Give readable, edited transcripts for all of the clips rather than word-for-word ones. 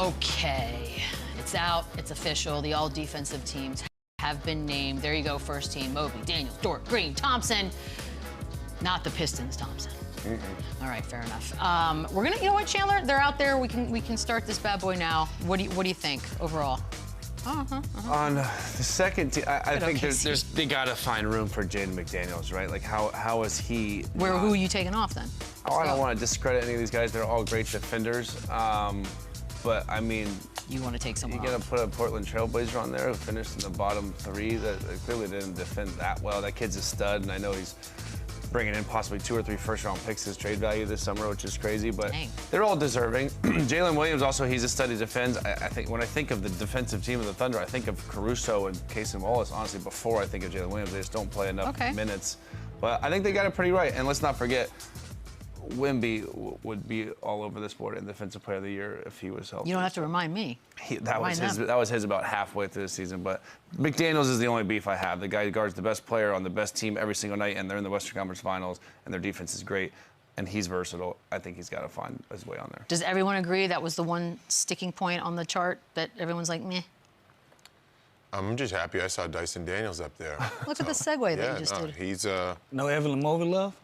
Okay, it's out, it's official. The all defensive teams have been named. There you go, first team: Mobley, Daniels, Dort, Green, Thompson. Not the Pistons, Thompson. All right, fair enough. We're gonna, you know what, Chandler? They're out there. We can start this bad boy now. What do you think overall? On the second team, I think they gotta find room for Jaden McDaniels, right? Like how is he? Who are you taking off then? Oh, I don't want to discredit any of these guys. They're all great defenders. But I mean, you want to take someone you're gonna off. put a Portland Trailblazer on there who finished in the bottom 3 that clearly didn't defend that well. That kid's a stud, and I know he's bringing in possibly 2 or 3 first-round picks his trade value this summer, which is crazy, but they're all deserving. Jalen Williams also, he's a stud. He defends. I think when I think of the defensive team of the Thunder, I think of Caruso and Casey Wallace, honestly, before I think of Jalen Williams. They just don't play enough minutes. But I think they got it pretty right. And let's not forget, Wemby would be all over this board in Defensive Player of the Year if he was healthy. You don't have to remind me. That was his about halfway through the season. But McDaniels is the only beef I have. The guy guards the best player on the best team every single night, and they're in the Western Conference Finals, and their defense is great, and he's versatile. I think he's got to find his way on there. Does everyone agree that was the one sticking point on the chart that everyone's like, meh? I'm just happy I saw Dyson Daniels up there. Look at the segue that you just did. He's no Evan Mobley love?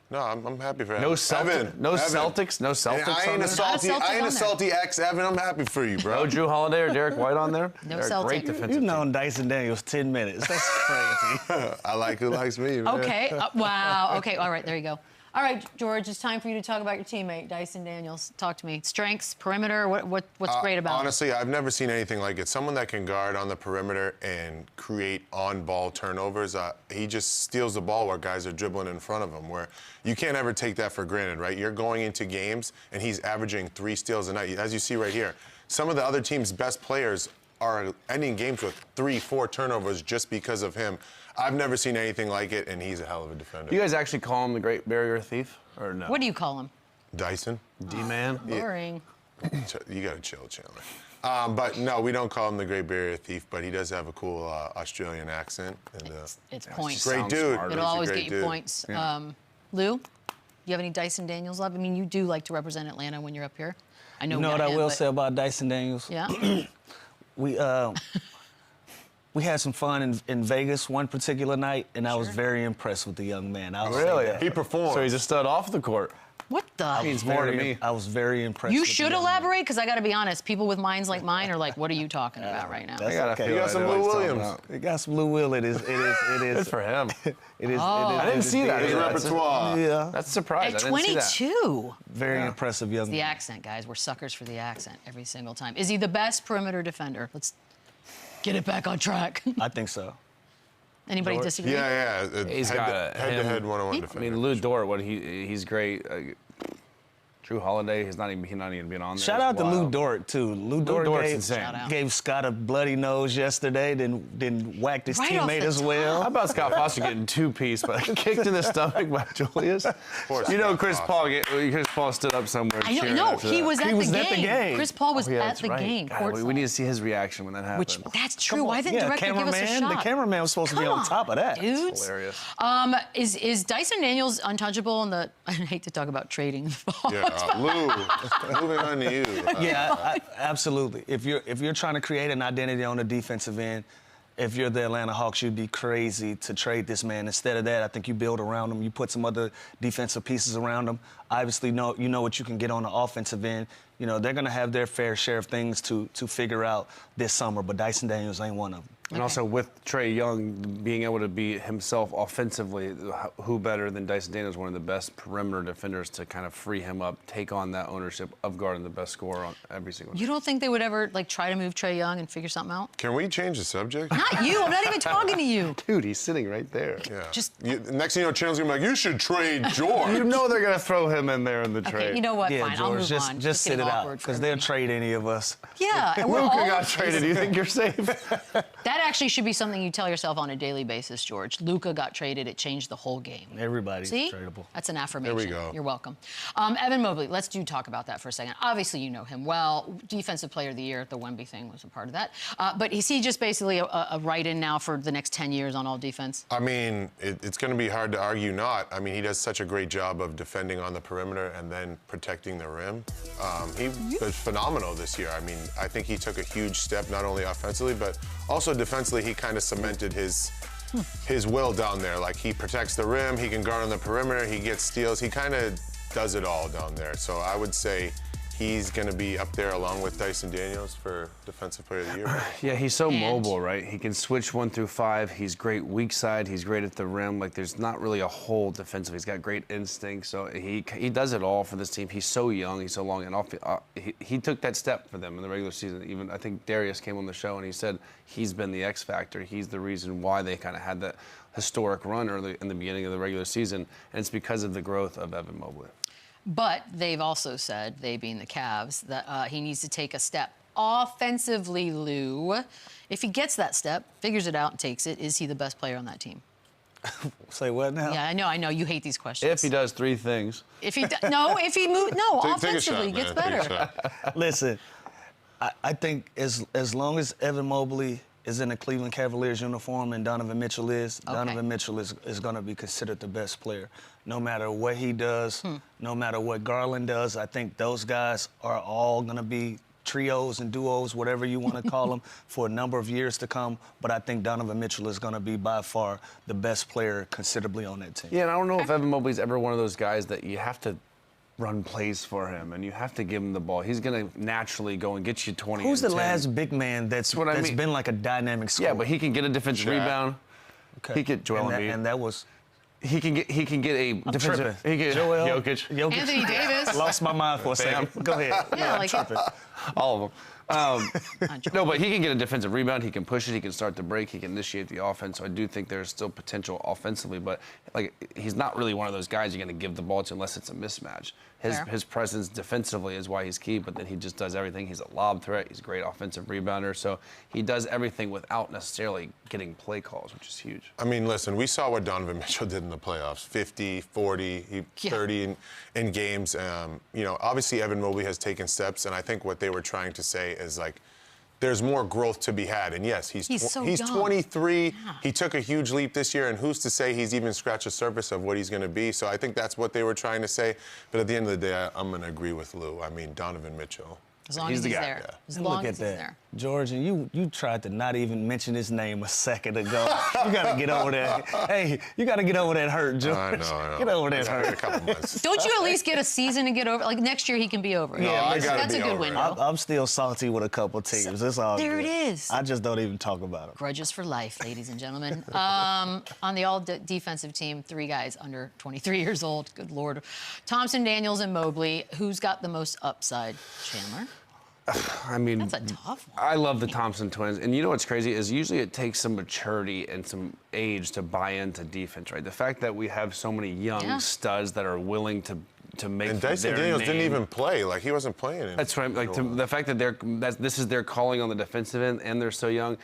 No, I'm happy for him. No Celtics. No Celtics. I ain't a salty ex, Evan. I'm happy for you, bro. No Drew Holiday or Derek White on there. No Celtics. Great defensive You've known Dyson Daniels 10 minutes. That's crazy. I like who likes me, man. Okay. Wow. Okay. All right. There you go. All right, George. It's time for you to talk about your teammate, Dyson Daniels. Talk to me. Strengths, perimeter. What's great about him? Honestly, I've never seen anything like it. Someone that can guard on the perimeter and create on-ball turnovers. He just steals the ball where guys are dribbling in front of him. Where you can't ever take that for granted, right? You're going into games and he's averaging 3 steals a night, as you see right here. Some of the other team's best players are ending games with 3, 4 turnovers just because of him. I've never seen anything like it, and he's a hell of a defender. Do you guys actually call him the Great Barrier Thief, or no? What do you call him? Dyson. D-man. Boring. You got to chill, Chandler. But no, we don't call him the Great Barrier Thief, but he does have a cool Australian accent. And, it's points. Great dude. It'll always get you points. Yeah. Lou, you have any Dyson Daniels love? I mean, you do like to represent Atlanta when you're up here. I know. You know what I will say about Dyson Daniels? Yeah. We had some fun in Vegas one particular night, and I was very impressed with the young man. Really? He performed. So he's a stud off the court. What the? Means more to me. I was very impressed. You with should elaborate, because I got to be honest. People with minds like mine are like, "What are you talking about right now?" That's okay. You got some Lou Williams. It got some Lou Will. It is. Good for him. It is. I didn't see that. His repertoire. Yeah. That's a surprise. At I didn't see that. 22. Very impressive young The man. accent, guys. We're suckers for the accent every single time. Is he the best perimeter defender? Let's get it back on track. I think so. Anybody disagree? Yeah. He's got a head-to-head one-on-one I defender. mean, Lou Dort, he's great. Drew Holiday, he's not even been on there. Shout out to Lou Dort, too. Lou Dort gave Scott a bloody nose yesterday, then whacked his teammate as well. How about Scott Foster getting 2-piece, but kicked in the stomach by Julius? You know, Chris Paul stood up somewhere. I know. No, he was at the game. Chris Paul was at the game. God, we need to see his reaction when that happens. That's true. Why didn't the director give us a shot? The cameraman was supposed to be on top of that. Dudes. Hilarious. Is Dyson Daniels untouchable in the? I hate to talk about trading. Lou, moving on to you. Absolutely. If you're trying to create an identity on the defensive end, if you're the Atlanta Hawks, you'd be crazy to trade this man. Instead of that, I think you build around him. You put some other defensive pieces around him. Obviously, you know what you can get on the offensive end. You know, they're going to have their fair share of things to figure out this summer, but Dyson Daniels ain't one of them. And also with Trae Young being able to be himself offensively, who better than Dyson Daniels, one of the best perimeter defenders, to kind of free him up, take on that ownership of guarding the best scorer on every single night. You don't think they would ever try to move Trae Young and figure something out? Can we change the subject? Not you. I'm not even talking to you. Dude, he's sitting right there. Yeah. Next thing you know, Chandler's gonna be like, you should trade George. You know they're gonna throw him in there in the trade. Okay, you know what? Yeah, Fine, George, I'll move on. just sit it out, because they'll trade any of us. Yeah, and we're Luka all got traded. Do you think you're safe? That actually should be something you tell yourself on a daily basis, George. Luka got traded. It changed the whole game. Everybody's See? tradable. That's an affirmation. There we go. You're welcome. Evan Mobley, let's talk about that for a second. Obviously, you know him well. Defensive Player of the Year, the Wemby thing was a part of that. But is he just basically a write-in now for the next 10 years on all defense? I mean, it's going to be hard to argue not. I mean, he does such a great job of defending on the perimeter and then protecting the rim. He was phenomenal this year. I mean, I think he took a huge step, not only offensively, but also defensively. He kind of cemented his will down there. Like, he protects the rim, he can guard on the perimeter, he gets steals. He kind of does it all down there. So I would say he's going to be up there along with Dyson Daniels for Defensive Player of the Year. Yeah, he's so mobile, right? He can switch 1 through 5. He's great weak side. He's great at the rim. Like, there's not really a hole defensively. He's got great instincts. So he does it all for this team. He's so young. He's so long. And he took that step for them in the regular season. Even I think Darius came on the show and he said he's been the X factor. He's the reason why they kind of had that historic run early in the beginning of the regular season. And it's because of the growth of Evan Mobley. But they've also said, they being the Cavs, that he needs to take a step offensively, Lou. If he gets that step, figures it out and takes it, is he the best player on that team? Say what now? Yeah, I know. You hate these questions. If he does 3 things. If he offensively gets better. Listen, I think as long as Evan Mobley is in the Cleveland Cavaliers uniform and Donovan Mitchell is, Donovan Mitchell is going to be considered the best player. No matter what he does, no matter what Garland does, I think those guys are all going to be trios and duos, whatever you want to call them, for a number of years to come. But I think Donovan Mitchell is going to be by far the best player considerably on that team. Yeah, and I don't know if Evan Mobley's ever one of those guys that you have to run plays for him, and you have to give him the ball. He's going to naturally go and get you 20 Who's the 10. last big man that's been like a dynamic scorer? Yeah, but he can get a defensive rebound. Okay. He could Joel Embiid. And that was... He can get a defensive. He can Jokic. Anthony Davis. Lost my mind for a second. Go ahead. Yeah, like all of them. No, but he can get a defensive rebound. He can push it. He can start the break. He can initiate the offense. So I do think there's still potential offensively, but like he's not really one of those guys you're going to give the ball to unless it's a mismatch. His presence defensively is why he's key, but then he just does everything. He's a lob threat. He's a great offensive rebounder. So he does everything without necessarily getting play calls, which is huge. I mean, listen, we saw what Donovan Mitchell did in the playoffs. 50, 40, 30 in games. You know, obviously Evan Mobley has taken steps, and I think what they were trying to say is, like, there's more growth to be had. And yes, he's young. 23. Yeah. He took a huge leap this year, and who's to say he's even scratched the surface of what he's going to be? So I think that's what they were trying to say. But at the end of the day, I'm going to agree with Lou. I mean, Donovan Mitchell. As long as he's there. Yeah. As long as he's that. there. George, and you tried to not even mention his name a second ago. You got to get over that. Hey, you got to get over that hurt, George. I know. Get over that hurt. A couple months. Don't you at least get a season to get over? Like, next year he can be over. No, I gotta That's be a good over it. window. I'm still salty with a couple teams. It's all There good. it is. I just don't even talk about it. Grudges for life, ladies and gentlemen. On the all-defensive team, 3 guys under 23 years old. Good Lord. Thompson, Daniels, and Mobley. Who's got the most upside? Chandler? I mean, That's a tough one. I love the Thompson twins. And you know what's crazy is usually it takes some maturity and some age to buy into defense, right? The fact that we have so many young studs that are willing to make And Dyson their Daniels name. didn't even play. Like, he wasn't playing. That's right. Like, the fact that this is their calling on the defensive end and they're so young.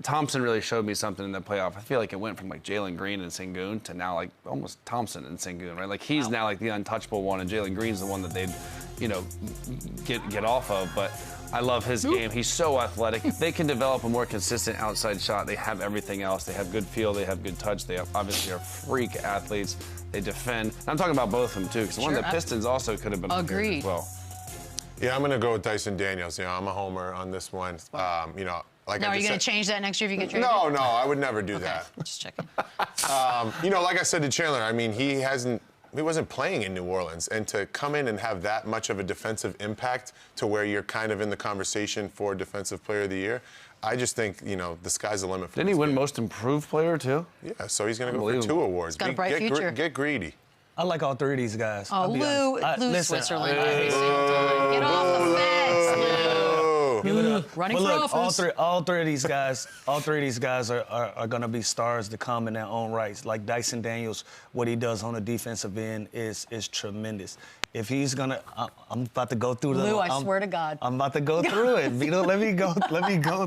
Thompson really showed me something in the playoff. I feel like it went from like Jalen Green and Sengun to now like almost Thompson and Sengun, right? Like he's now like the untouchable one, and Jalen Green's the one that they'd, you know, get off of. But I love his game. He's so athletic. If they can develop a more consistent outside shot, they have everything else. They have good feel. They have good touch. They obviously are freak athletes. They defend. I'm talking about both of them too, because one of the Pistons also could have been Agreed. as well. Yeah, I'm going to go with Dyson Daniels. You know, I'm a homer on this one. You know, like Now, I are you just going to said, change that next year if you get traded? No, I would never do that. Just checking. You know, like I said to Chandler, I mean, he wasn't playing in New Orleans, and to come in and have that much of a defensive impact to where you're kind of in the conversation for Defensive Player of the Year, I just think, you know, the sky's the limit for Didn't he win Most Improved Player too? Yeah, so he's going to go for 2 awards. Got a bright future. Get greedy. I like all 3 of these guys. Oh, Lou listen, Switzerland every single time. Get off the fence, Lou. Running for office. all three of these guys are going to be stars to come in their own rights. Like Dyson Daniels, what he does on the defensive end is tremendous. If he's gonna, I'm about to go through the. Lou, I swear to God. I'm about to go through it. Vito, let me go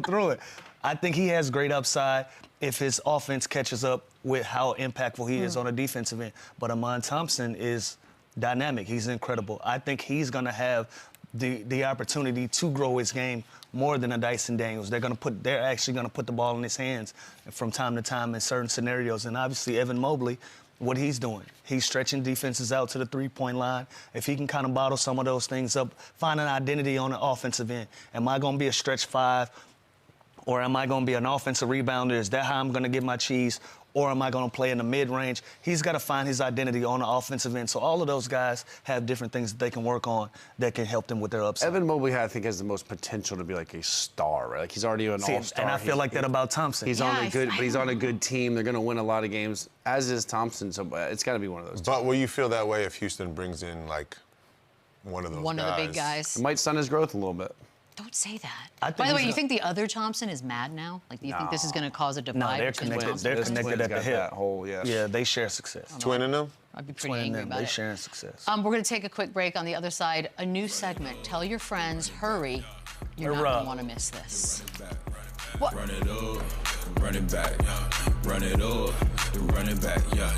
through it. I think he has great upside if his offense catches up with how impactful he is on a defensive end. But Amon Thompson is dynamic. He's incredible. I think he's going to have the opportunity to grow his game more than a Dyson Daniels. They're actually going to put the ball in his hands from time to time in certain scenarios. And obviously Evan Mobley, what he's doing, he's stretching defenses out to the three-point line. If he can kind of bottle some of those things up, find an identity on the offensive end. Am I going to be a stretch five, or am I going to be an offensive rebounder? Is that how I'm going to get my cheese? Or am I going to play in the mid-range? He's got to find his identity on the offensive end. So all of those guys have different things that they can work on that can help them with their upside. Evan Mobley, I think, has the most potential to be like a star, right? Like he's already an all-star. And I feel like that about Thompson. He's on a good team. They're going to win a lot of games, as is Thompson. So it's got to be one of those. But will you feel that way if Houston brings in like one of those One of the big guys. It might stunt his growth a little bit. Don't say that. By the way, you think the other Thompson is mad now? Like, do you think this is going to cause a divide? No, they're between connected. Thompson? They're connected at the hip. Yeah, they share success. Twinning them? I'd be pretty angry about They it. sharing success. We're going to take a quick break. On the other side, a new segment. Tell your friends, hurry. You're not going to want to miss this. What? Run it up, run it back, run it up, run it back, yeah.